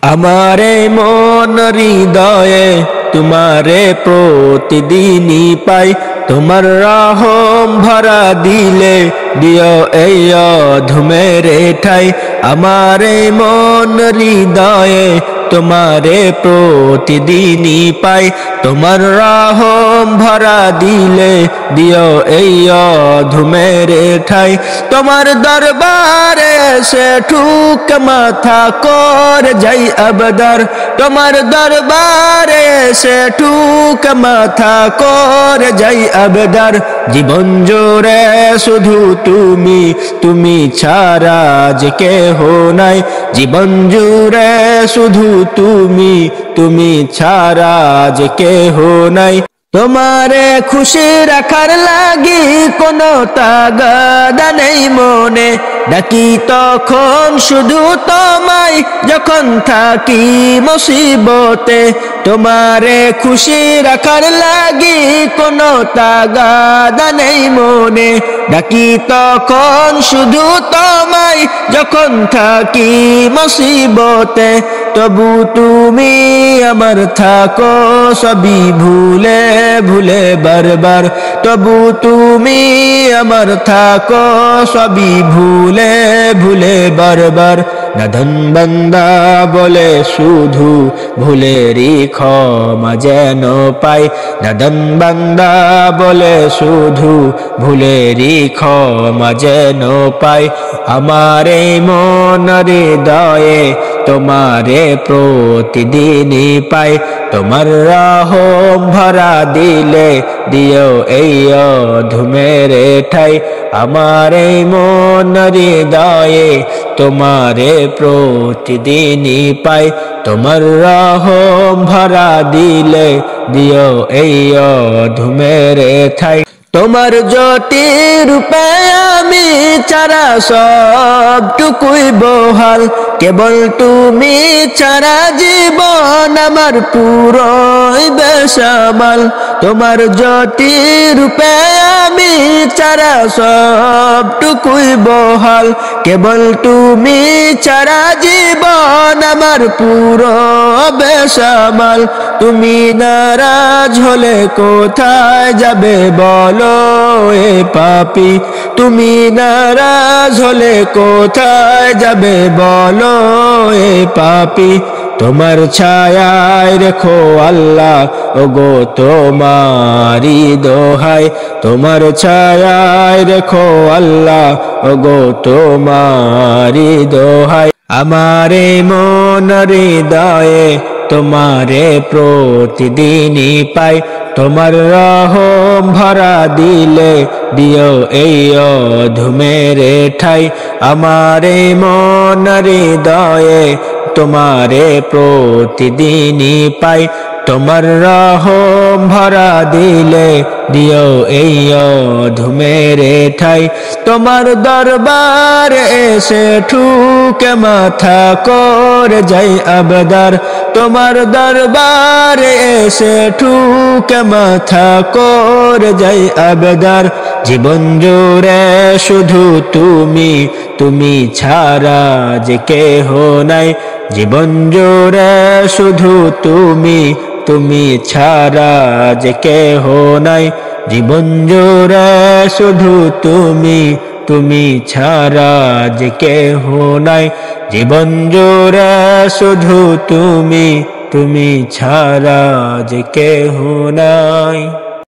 আমারে মন হৃদয়ে তোমারে প্রতিদিনই পাই, তোমার রহম ভরা দিলে দিও এই অধমের ঠাই। আমারে মন হৃদয়ে তোমারে প্রতিদিনই পাই, তোমার রহম ভরা দিলে দিও এই অধমের ঠাই। তোমার দরবারে সে ঠুক মাথা কর যাই আবদার, তোমার দরবারে সে ঠুক মাথা কর যাই আবদার। জীবন জোরে শুধু তুমি, তুমি ছাড়া যে কেহ নাই। জীবন জুড়ে শুধু তুমি, তুমি ছাড়া যে কেহ নাই। তোমারে খুশি রাখার লাগি কোনো তাগাদা নেই মনে, ডাকি তখন শুধু তোমায় যখন থাকি মুসিবতে। তোমারে খুশি রাখার লাগি কোনো তাগাদা নেই মনে, ডাকি তখন শুধু তোমায় যখন থাকি মুসিবতে। তবু তুমি আমার থাকো সবই ভুলে ভুলে বারবার, তবু তুমি আমার থাকো সবই ভুলে ভুলে বারবার। নাদান বান্দা বলে শুধু ভুলেরই ক্ষমা যেন পাই, নাদান বান্দা বলে শুধু ভুলেরই ক্ষমা যেন পাই। আমার এই মন হৃদয়ে তোমারে প্রতিদিনই পাই, তোমার রহম ভরা দিলে দিও এই অধমের ঠাই। আমার এই মন হৃদয়ে তোমারে প্রতিদিনই পাই, তোমার রহম ভরা দিলে দিও এই অধমের ঠাই। তোমার জ্যোতি রূপে আমি ছাড়া সবটুকুই বহাল, কেবল তুমি ছাড়া জীবন আমার পুরোই বেসামাল। তোমার জ্যোতি রূপে আমি ছাড়া সবটুকুই বহাল, কেবল তুমি ছাড়া জীবন আমার পুরো বেসামাল। তুমি নারাজ হলে কোথায় যাবে বলো এ পাপী, তুমি নারাজ হলে কোথায় যাবে বলো এ পাপী। তোমার ছায়ায় রেখো আল্লাহ ওগো তোমারি দোহাই, তোমার ছায়ায় রেখো আল্লাহ ওগো তোমারি দোহাই। আমারে মন হৃদয়ে তোমারে প্রতিদিনই পাই, তোমার রহম ভরা দিলে দিও এই অধমের ঠাই। আমারে মন হৃদয়ে তোমারে প্রতিদিনই পাই, তোমার রহম ভরা দিলে দিও এই অধমের ঠাই। তোমার দরবার এসে ঠুকে মাথা কর যাই আবদার, তোমার দরবার এসে ঠুকে মাথা কর যাই আবদার। জীবন জুড়ে শুধু তুমি, তুমি ছাড়া যে কেহ নাই। জীবন জুড়ে শুধু তুমি, তুমি ছাড়া যে কেহ নাই। জীবন জুড়ে শুধু তুমি, তুমি ছাড়া যে কেহ নাই। জীবন জুড়ে শুধু তুমি, তুমি ছাড়া যে কেহ নাই।